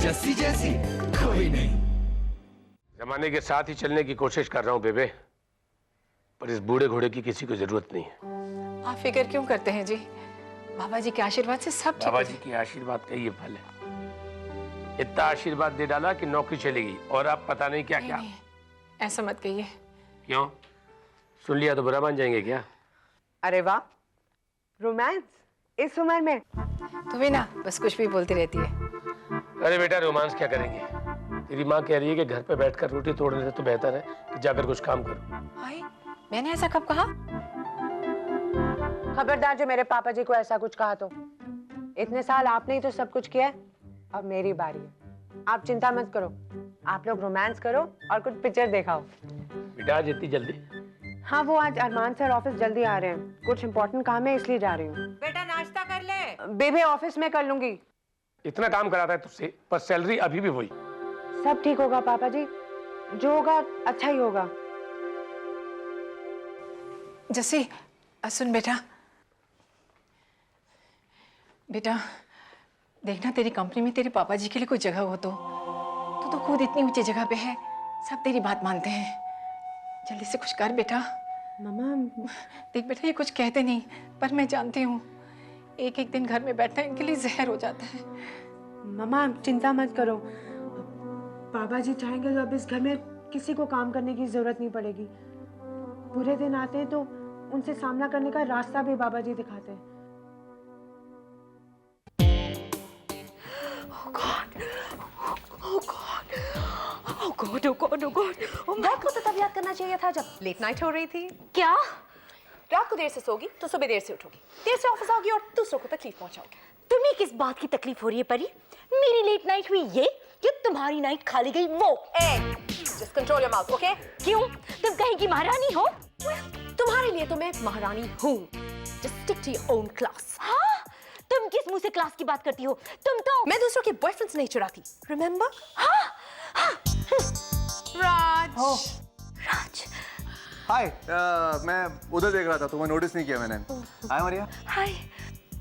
जस्सी जैसी कोई नहीं। जमाने के साथ ही चलने की कोशिश कर रहा हूँ बेबे, पर इस बूढ़े घोड़े की किसी को जरूरत नहीं है। आप फिक्र क्यों करते हैं जी? बाबा जी के आशीर्वाद से सब ठीक बाबा हो जी जाए। के आशीर्वाद का ये फल है। इतना आशीर्वाद दे डाला कि नौकरी चली गई और आप पता नहीं क्या क्या। नहीं, ऐसा मत कहिए। क्यों? सुन लिया तो बुरा मान जाएंगे क्या? अरे वाह, रोमांस इस उम्र में। तो भी ना बस कुछ भी बोलती रहती है। अरे बेटा रोमांस क्या करेंगे? तेरी माँ कह रही है कि घर पे बैठकर रोटी तोड़ने से तो बेहतर है कि जाकर कुछ काम करो। हाय, मैंने ऐसा कब कहा? खबरदार जो मेरे पापा जी को ऐसा कुछ कहा तो। इतने साल आपने ही तो सब कुछ किया है, अब मेरी बारी है। आप चिंता मत करो, आप लोग रोमांस करो और कुछ पिक्चर दिखाओ। बेटा आज इतनी जल्दी? हाँ, वो आज अरमान सर ऑफिस जल्दी आ रहे हैं, कुछ इम्पोर्टेंट काम है इसलिए जा रही हूँ। बेटा नाश्ता कर ले। बेबे ऑफिस में कर लूंगी। इतना काम कराता है तुझसे, पर सैलरी अभी भी वही। सब ठीक होगा पापा जी, जो होगा अच्छा ही होगा। जैसे सुन बेटा, बेटा देखना तेरी कंपनी में तेरे पापा जी के लिए कोई जगह हो तो खुद इतनी ऊंची जगह पे है, सब तेरी बात मानते हैं। जल्दी से कुछ कर बेटा। मम्मा देख बेटा ये कुछ कहते नहीं, पर मैं जानती हूँ एक एक दिन घर में बैठना इनके लिए जहर हो जाता है। मम्मा चिंता मत करो, पापा जी चाहेंगे तो अब इस घर में किसी को काम करने की जरूरत नहीं पड़ेगी। बुरे दिन आते हैं तो उनसे सामना करने का रास्ता भी बाबा जी दिखाते हैं। रात को तो तब याद करना चाहिए था जब लेट नाइट हो रही थी। क्या? रात को देर से सोगी तो सुबह देर से उठोगी, देर से ऑफिस आओगी और दूसरों को तकलीफ पहुंचाओगी। तुम्हें किस बात की तकलीफ हो रही है परी? मेरी लेट नाइट हुई ये कि तुम्हारी नाइट खा ली गई वो। Just control your mouth, okay? क्यों? तुम कहीं की महारानी हो? तुम्हारे लिए तो मैं महारानी हूँ। Just stick to your own class. हाँ? तुम किस मुंह से क्लास की बात करती हो? तुम तो मैं दूसरों के बॉयफ्रेंड्स नहीं चुराती, रिमेंबर? हाँ? हाँ? राज। राज। हाय, मैं उधर देख रहा था, तुम्हें नोटिस नहीं किया मैंने। हाय मारिया। हाय।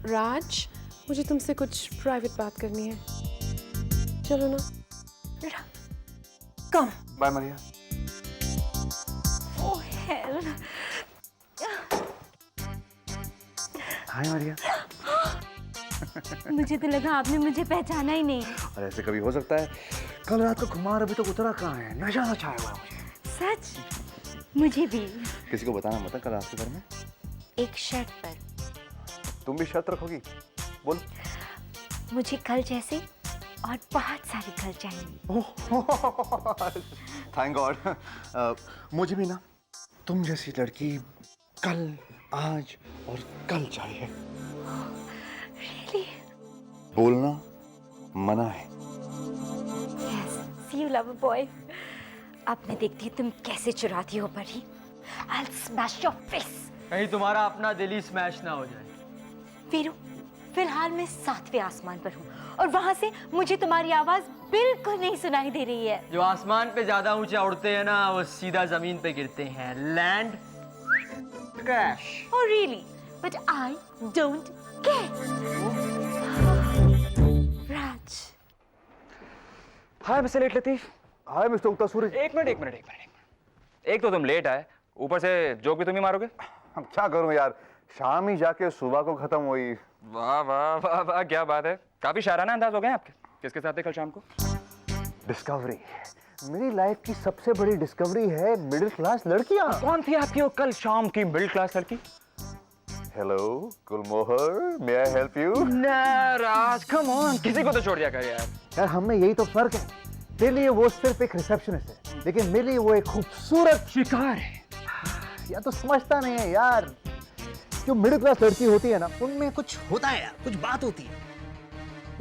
राज, मुझे तुमसे कुछ प्राइवेट बात करनी है, चलो ना। कम। बाय मारिया। ओह हेल। हाय मारिया। मुझे तो लगा आपने मुझे पहचाना ही नहीं। और ऐसे कभी हो सकता है? कल रात को खुमार अभी तक उतरा कहाँ है? नशा सा छाया हुआ है मुझे। सच? मुझे भी। किसी को बताना मत कल रात के बारे में। एक शर्त पर। तुम भी शर्त रखोगी? बोल। मुझे कल जैसे और बहुत सारे कल चाहिए। Thank God. मुझे भी ना तुम जैसी लड़की कल, आज और कल चाहिए। Really? बोलना मना है। Yes, see you lover boy. अब मैं देखती हूँ तुम कैसे चुराती हो परी। I'll smash your face. कहीं तुम्हारा अपना दिल ही स्मैश ना हो जाए। वीरू, फिलहाल मैं 7वें आसमान पर हूँ और वहाँ से मुझे तुम्हारी आवाज बिल्कुल नहीं सुनाई दे रही है। जो आसमान पे ज्यादा ऊंचे उड़ते हैं ना, वो सीधा जमीन पे गिरते हैं। Land crash. Oh really? But I don't care. Raj. Hi mister late लतीफ। हाय मिस्टर उगता सूरज। एक मिनट। एक तो तुम लेट आए, ऊपर से जोक भी तुम ही मारोगे। हम क्या करूं यार, शाम ही जाके सुबह को खत्म हुई। वाह वाह वाह वाह, क्या बात है। काफी शाराना अंदाज हो गए आपके। किसके साथ थे कल शाम को? डिस्कवरी। मेरी लाइफ की सबसे बड़ी डिस्कवरी है मिडिल क्लास लड़कियां। कौन थी आपकी वो कल शाम की मिडिल क्लास लड़की? Hello Gulmohar, may I help you? Raj come on, किसी को तो छोड़ दिया कर यार। यार हम में यही तो फर्क है, तेरे लिए वो सिर्फ एक रिसेप्शनिस्ट है, लेकिन मेरे लिए वो एक खूबसूरत शिकार है। या तो समझता नहीं है यार, जो मिडिल क्लास लड़की होती है ना, उनमें कुछ होता है यार, कुछ बात होती है,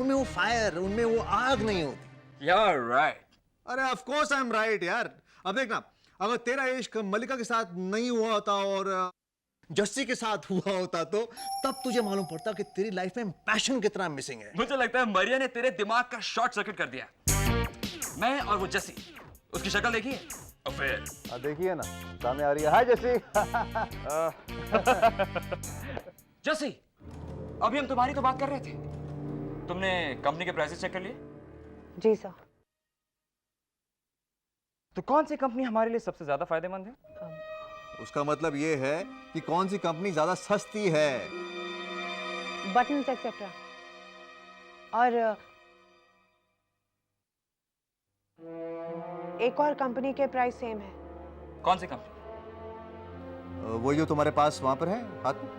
उनमें वो फायर, उनमें वो आग नहीं होती। You're right. अरे of course I am right यार। अब देखना, अगर तेरा इश्क मल्लिका के साथ नहीं हुआ होता और जस्सी के साथ हुआ होता तो तब तुझे मालूम पड़ता कि तेरी लाइफ में पैशन कितना मिसिंग है। मुझे लगता है मरिया ने तेरे दिमाग का शॉर्ट सर्किट कर दिया। मैं और वो जस्सी, उसकी शक्ल देखिए और फिर देखिए ना, सामने आ रही है। हाय जस्सी। जस्सी, अभी हम तुम्हारी तो बात कर रहे थे। तुमने कंपनी के प्राइसेस चेक कर लिए? जी सर। तो कौन सी कंपनी हमारे लिए सबसे ज्यादा फायदेमंद है? उसका मतलब ये है कि कौन सी कंपनी ज्यादा सस्ती है। Buttons etcetera. और एक और कंपनी के प्राइस सेम है। कौन सी कंपनी? वो जो तुम्हारे पास वहां पर है हाथ में।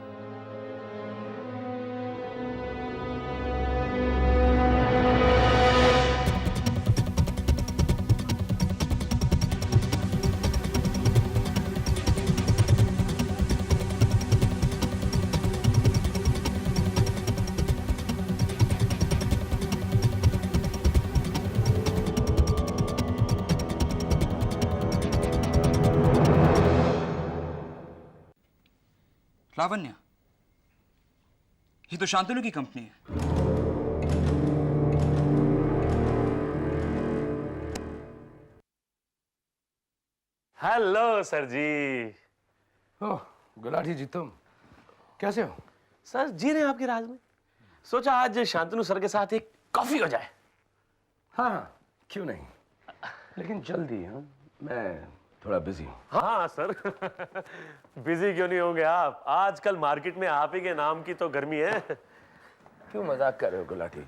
लावण्य, ये तो शांतनु की कंपनी है। हेलो सर जी। ओह गुलाटी जी, तुम कैसे हो? सर जी रहे हैं आपके राज में। सोचा आज शांतनु सर के साथ एक कॉफी हो जाए। हाँ हाँ, क्यों नहीं, लेकिन जल्दी। हाँ, मैं थोड़ा बिजी हूँ। हाँ सर। बिजी क्यों नहीं होंगे आप? आजकल मार्केट में आप ही के नाम की तो गर्मी है। क्यों मजाक कर रहे हो गुलाटी?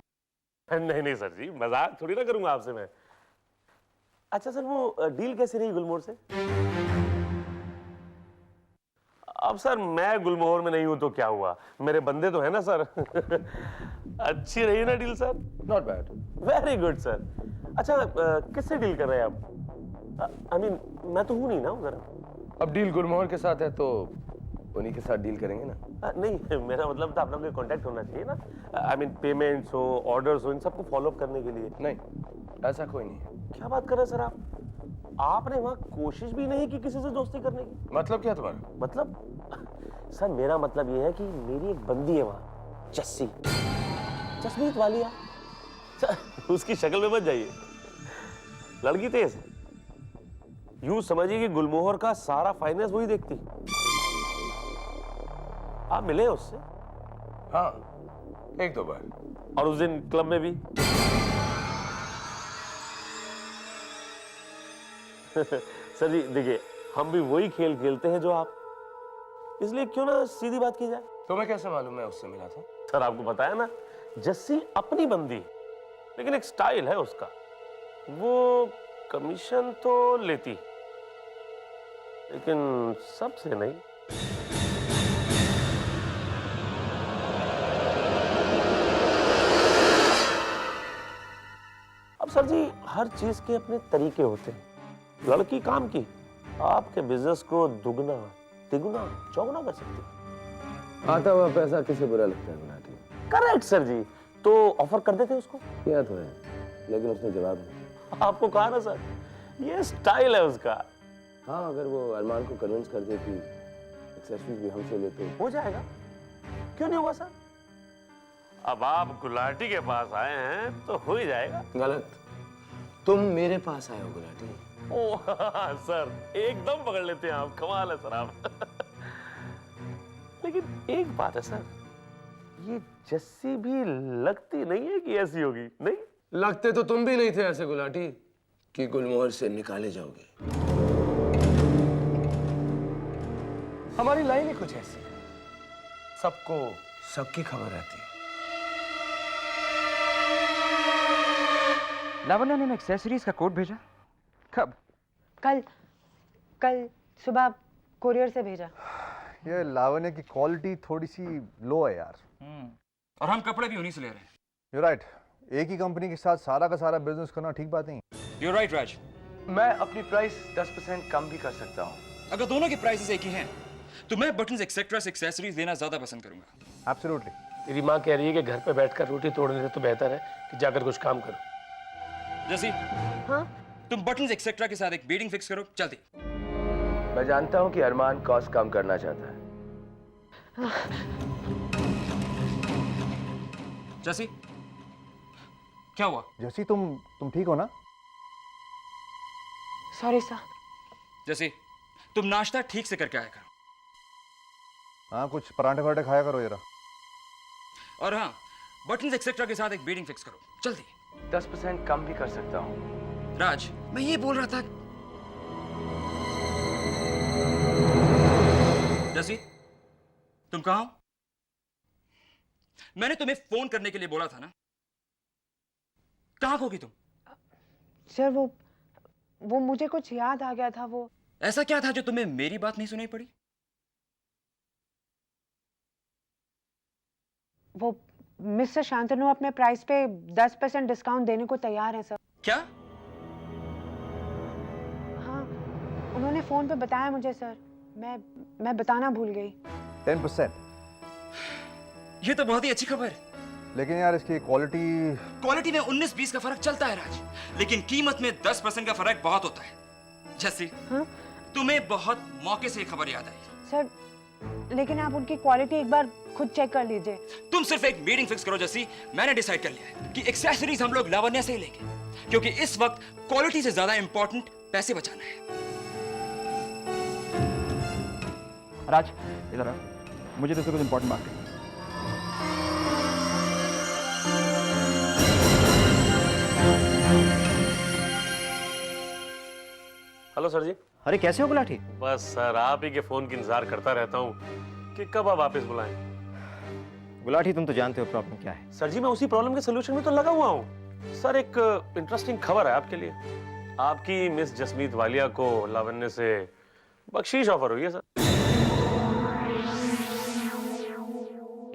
नहीं नहीं सर जी, मजाक थोड़ी ना करूंगा आपसे मैं। अच्छा सर, वो डील कैसी रही गुलमोहर से? अब सर मैं गुलमोहर में नहीं हूं तो क्या हुआ, मेरे बंदे तो है ना सर। अच्छी रही ना deal sir? Not bad. Very good sir. अच्छा किससे डील कर रहे हैं आप? आई मीन मैं तो हूं नहीं ना उधर। अब डील गुलमोहर के साथ है तो उन्हीं के साथ डील करेंगे ना। नहीं, मेरा मतलब था आप लोगों के कांटेक्ट होना चाहिए ना। आई मीन पेमेंट्स हो, ऑर्डर्स हो, इन सबको फॉलो अप करने के लिए। नहीं, ऐसा कोई नहीं है। क्या बात कर रहे हैं सर आप? आपने वहां कोशिश भी नहीं की किसी से दोस्ती करने की? मतलब क्या तुम्हारा? मतलब सर मेरा मतलब ये है कि मेरी एक बंदी है वहां, जस्सी, जसमीत वालिया। सर उसकी शक्ल में मत जाइए, लड़की तेज है। यूं समझिए कि गुलमोहर का सारा फाइनेंस वही देखती। आप मिले उससे? हाँ, एक दो बार। और उस दिन क्लब में भी? सर जी देखिए, हम भी वही खेल खेलते हैं जो आप, इसलिए क्यों ना सीधी बात की जाए। तुम्हें कैसे मालूम मैं उससे मिला था? सर आपको बताया ना, जस्सी अपनी बंदी, लेकिन एक स्टाइल है उसका। वो कमीशन तो लेती, लेकिन सबसे नहीं। अब सर जी हर चीज के अपने तरीके होते हैं। लड़की काम की आपके बिजनेस को दुगना, तिगुना, चौगुना कर सकती है। आता हुआ पैसा किसे बुरा लगता है गुलाटी? करेक्ट सर जी। तो ऑफर कर देते उसको? किया तो है, लेकिन उसने जवाब नहीं। आपको कहा ना सर, ये स्टाइल है उसका। हाँ, अगर वो अरमान को कन्विंस कर दे कि एक्सेसरीज भी हमसे ले तो हो जाएगा। क्यों नहीं होगा सर? अब आप गुलाटी के पास आए हैं तो हो ही जाएगा। गलत, तुम मेरे पास आए हो गुलाटी। ओह सर, एकदम पकड़ लेते हैं आप, कमाल है सर आप। लेकिन एक बात है सर, ये जस्सी भी लगती नहीं है कि ऐसी होगी। नहीं लगते तो तुम भी नहीं थे ऐसे गुलाटी कि गुलमोहर से निकाले जाओगे। हमारी लाइन ही कुछ ऐसी है, सबको सबकी खबर रहती है। लावण्य ने एक्सेसरीज का कोड भेजा कब? कल सुबह कोरियर से भेजा। ये लावण्य की क्वालिटी थोड़ी सी लो है यार। और हम कपड़े भी उन्हीं से ले रहे हैं। यू राइट, एक ही कंपनी के साथ सारा का सारा बिजनेस करना ठीक बात नहीं। यू राइट राज। मैं अपनी प्राइस 10% कम भी कर सकता हूँ। अगर दोनों के प्राइसेस एक ही हैं, तो मैं बटन्स एक्सेट्रा से एक्सेसरीज लेना ज्यादा पसंद करूंगा। एब्सोल्युटली। मेरी माँ कह रही है कि घर पे बैठकर रोटी तोड़ने से तो बेहतर है कि जाकर कुछ काम करो। जैसी, हाँ? तुम बटन्स एक्सेट्रा के साथ एक बीडिंग फिक्स करो, जल्दी। मैं जानता हूँ कि अरमान कॉस्ट कम करना चाहता है। जैसी, क्या हुआ? जैसी तुम ठीक हो ना? Sorry sir. जैसी, तुम नाश्ता ठीक से करके आया करो। हाँ, कुछ पराठे वराठे खाया करो जरा। और हाँ, बटन्स एक्सेट्रा के साथ एक बीडिंग फिक्स करो, जल्दी। 10% कम भी कर सकता हूँ। राज, मैं ये बोल रहा था। जसी, तुम कहाँ हो? मैंने तुम्हें फोन करने के लिए बोला था ना। कहाँ खोगी तुम? सर वो मुझे कुछ याद आ गया था। वो ऐसा क्या था जो तुम्हें मेरी बात नहीं सुनाई पड़ी? वो मिस्टर शांतनु अपने प्राइस पे 10% डिस्काउंट देने को तैयार हैं सर। क्या? हाँ, उन्होंने फोन पे बताया मुझे सर। मैं बताना भूल गई। 10%। ये तो बहुत ही अच्छी खबर है। लेकिन यार इसकी क्वालिटी में 19-20 का फर्क चलता है राज, लेकिन कीमत में 10% का फर्क बहुत होता है। जैसे हाँ? तुम्हें बहुत मौके से ये खबर याद आई। सर, लेकिन आप उनकी क्वालिटी एक बार खुद चेक कर लीजिए। तुम सिर्फ एक मीटिंग फिक्स करो जैसी। मैंने डिसाइड कर लिया है कि एक्सेसरीज हम लोग लावण्या से ही लेंगे, क्योंकि इस वक्त क्वालिटी से ज्यादा इंपॉर्टेंट पैसे बचाना है। राज, इधर आ। मुझे तुझसे कुछ इंपॉर्टेंट बात करनी है। हेलो सर जी। अरे कैसे हो गुलाटी? बस सर आप ही के फोन की इंतजार करता रहता हूँ कि कब आप वापस बुलाएं। गुलाटी, तुम तो जानते हो प्रॉब्लम क्या है। सर जी मैं उसी प्रॉब्लम के सोल्यूशन में तो लगा हुआ हूँ। सर एक इंटरेस्टिंग खबर है आपके लिए। आपकी मिस जसमीत वालिया को लावण्य से बख्शीश ऑफर हुई है सर।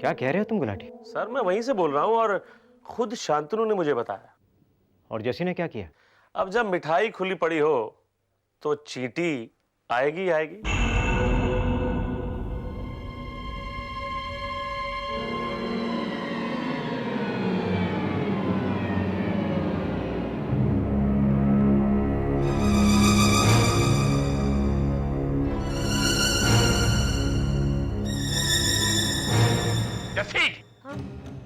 क्या कह रहे हो तुम गुलाटी? सर मैं वहीं से बोल रहा हूँ और खुद शांतनु ने मुझे बताया। और जैसी ने क्या किया? अब जब मिठाई खुली पड़ी हो तो चींटी आएगी आएगी।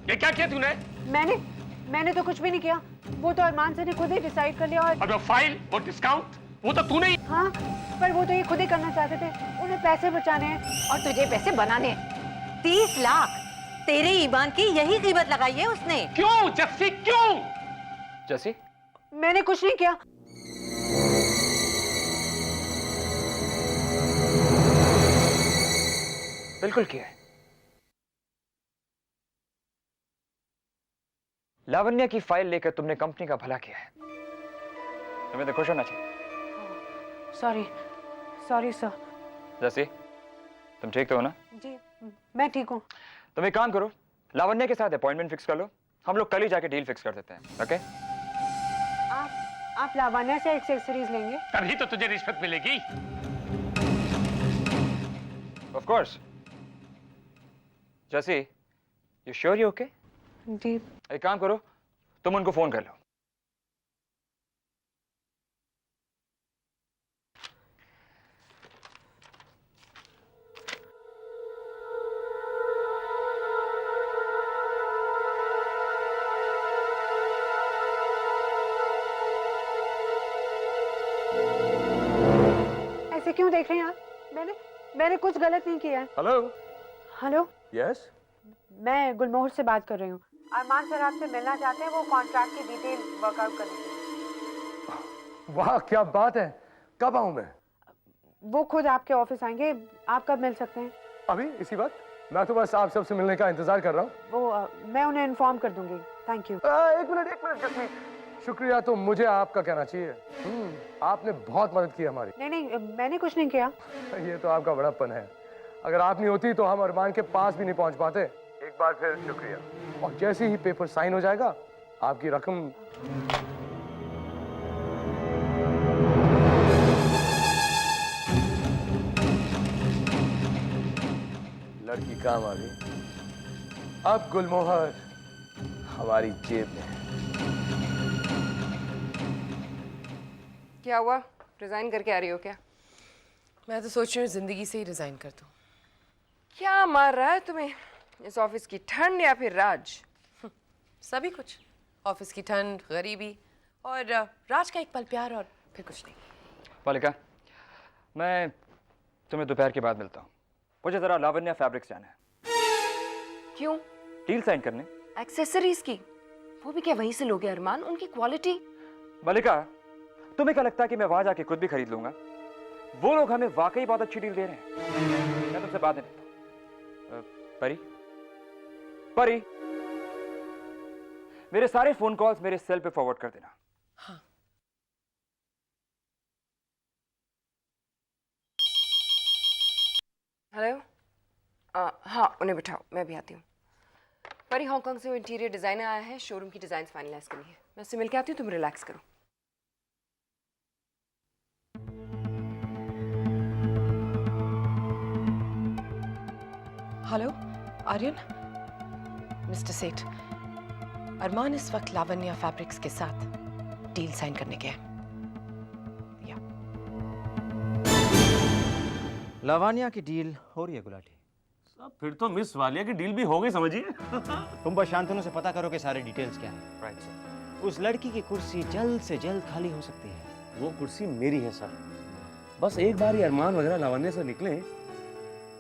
ये क्या किया तूने? मैंने तो कुछ भी नहीं किया। वो तो अरमान से ने खुद ही डिसाइड कर लिया। और वो फाइल, वो डिस्काउंट, वो तो तूने ही। हाँ, पर वो तो ये खुद ही करना चाहते थे। उन्हें पैसे बचाने हैं। और तुझे पैसे बनाने हैं। 30 लाख तेरे ईमान की यही कीमत लगाई है उसने। क्यों जस्सी, क्यों? जैसी? मैंने कुछ नहीं किया। बिल्कुल किया है। लावण्या की फाइल लेकर तुमने कंपनी का भला किया है। तुम्हें तो खुश होना चाहिए। Sorry sir. जैसे तुम ठीक तो हो ना? जी, मैं ठीक हूँ। तुम एक काम करो, लावण्या के साथ अपॉइंटमेंट फिक्स कर लो। हम लोग कल ही जाके डील फिक्स कर देते हैं। ओके? आप लावण्या से एक्सेसरीज लेंगे? तभी तो तुझे रिश्वत मिलेगी। Of course. जैसे यू श्योर यू ओके? जी। एक काम करो, तुम उनको फोन कर लो। ऐसे क्यों देख रहे हैं आप? मैंने कुछ गलत नहीं किया है। हेलो। यस। मैं गुलमोहर से बात कर रही हूँ। अरमान सर आपसे मिलना चाहते हैं, वो कॉन्ट्रैक्ट की डिटेल वर्कआउट करने के लिए। वाह क्या बात है। कब आऊं मैं? वो खुद आपके ऑफिस आएंगे। आप कब मिल सकते हैं? अभी इसी वक्त? मैं तो बस आप सबसे मिलने का इंतजार कर रहा हूँ। वो मैं उन्हें इन्फॉर्म कर दूंगी। Thank you. एक मिनट जस्मी। शुक्रिया तो मुझे आपका कहना चाहिए। आपने बहुत मदद की हमारी। नहीं, मैंने कुछ नहीं किया। ये तो आपका बड़प्पन है। अगर आप नहीं होती तो हम अरमान के पास भी नहीं पहुंच पाते। एक बार फिर शुक्रिया। और जैसे ही पेपर साइन हो जाएगा आपकी रकम। लड़की काम आ गई। अब गुलमोहर हमारी जेब में है। क्या हुआ? रिजाइन करके आ रही हो क्या? मैं तो सोच रही हूँ जिंदगी से ही रिजाइन कर दूँ। क्या मार रहा है तुम्हें? इस ऑफिस की ठंड या फिर राज? सभी कुछ। ऑफिस की ठंड, गरीबी और राज का एक पल प्यार और फिर कुछ नहीं। पालिका, मैं तुम्हें दोपहर के बाद मिलता हूँ। मुझे जरा लावण्या फैब्रिक्स जाना है। क्यों? डील साइन करने। एक्सेसरीज की? वो भी क्या वहीं से लोगे अरमान? उनकी क्वालिटी। मलिका, तुम्हें क्या लगता है कि मैं वहां जाके खुद भी खरीद लूंगा? वो लोग हमें वाकई बहुत अच्छी डील दे रहे हैं। मैं तुमसे बात नहीं करता। परी, परी, मेरे सारे फोन कॉल्स मेरे सेल पे फॉरवर्ड कर देना। हाँ। हेलो। हाँ, उन्हें बिठाओ, मैं भी आती हूँ। परी, हांगकांग से वो इंटीरियर डिजाइनर आया है शोरूम की डिजाइन फाइनलाइज के लिए। मैं उससे मिलके आती हूँ, तुम रिलैक्स करो। हेलो आर्यन, मिस्टर सेठ, अरमान इस वक्त लावण्या फैब्रिक्स के साथ डील साइन करने गया है। लावण्या की डील हो रही है गुलाटी। सब फिर तो मिस वालिया की डील भी हो गई समझिए। तुम बस शांतनु से पता करो कि सारे डिटेल्स क्या हैं। Right sir. उस लड़की की कुर्सी जल्द से जल्द खाली हो सकती है। वो कुर्सी मेरी है सर। बस एक बार ही अरमान वगैरह लावण्य से निकले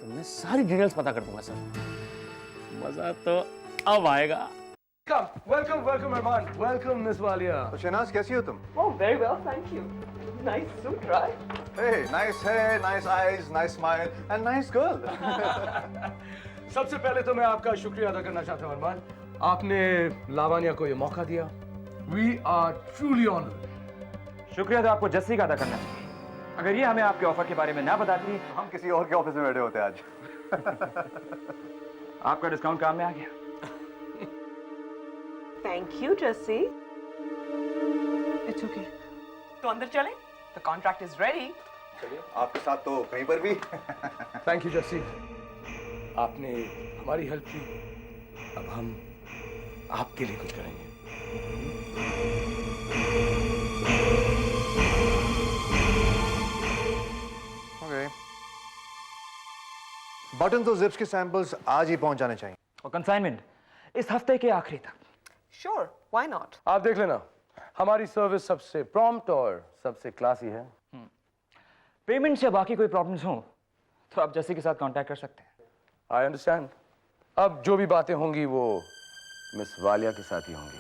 तो मैं सारी डिटेल्स पता कर दूंगा सर। मजा तो अब आएगा। वेलकम वेलकम अरमान, वेलकम मिस वालिया। तो शहनाज कैसी हो तुम? Oh, very well, thank you. Nice suit, right? Hey, nice hair, nice eyes, nice smile and nice girl. सबसे पहले तो मैं आपका शुक्रिया अदा करना चाहता हूँ अरमान, आपने लावण्या को ये मौका दिया। We are truly honored. शुक्रिया तो आपको जस्सी का अदा करना चाहिए। अगर ये हमें आपके ऑफर के बारे में ना बताती, हम किसी और के ऑफिस में बैठे होते आज। आपका डिस्काउंट काम में आ गया। Thank you Jassi. It's okay. तो अंदर चले? The contract is ready. चलिए, आपके साथ तो कहीं पर भी। थैंक यू जस्सी, आपने हमारी हेल्प की, अब हम आपके लिए कुछ करेंगे। ओके। बटन तो जिप्स के सैंपल्स आज ही पहुंच जाने चाहिए। और कंसाइनमेंट इस हफ्ते के आखिरी तक। Sure, why not? आप देख लेना, हमारी सर्विस सबसे प्रॉम्प्ट और सबसे क्लासी है। पेमेंट से बाकी कोई प्रॉब्लम्स हो तो आप जस्सी के साथ कांटेक्ट कर सकते हैं। I understand. अब जो भी बातें होंगी वो मिस वालिया के साथ ही होंगी।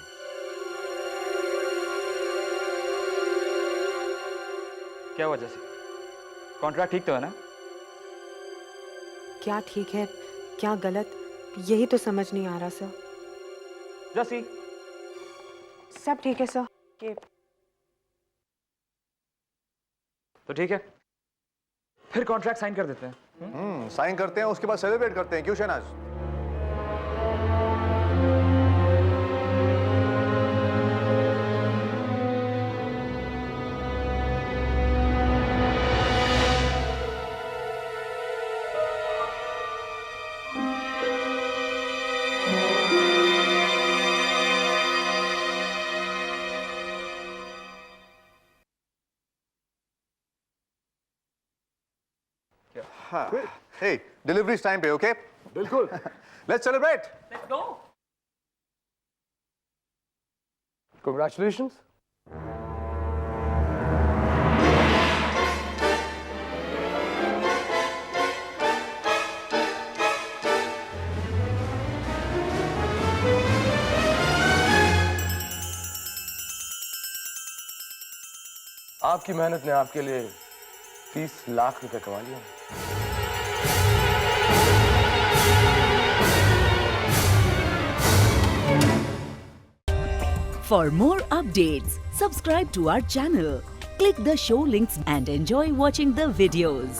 क्या हुआ जस्सी? कॉन्ट्रैक्ट ठीक तो है ना? क्या ठीक है क्या गलत, यही तो समझ नहीं आ रहा सर। जस्सी, सब ठीक है सर। तो ठीक है, फिर कॉन्ट्रैक्ट साइन कर देते हैं। साइन करते हैं, उसके बाद सेलिब्रेट करते हैं। क्यों शहनाज? Hey, delivery's time पे, okay? बिल्कुल। Let's celebrate. Let's go. Congratulations. आपकी मेहनत ने आपके लिए 30 लाख रुपए कमा लिया। For more updates, subscribe to our channel, click the show links and enjoy watching the videos.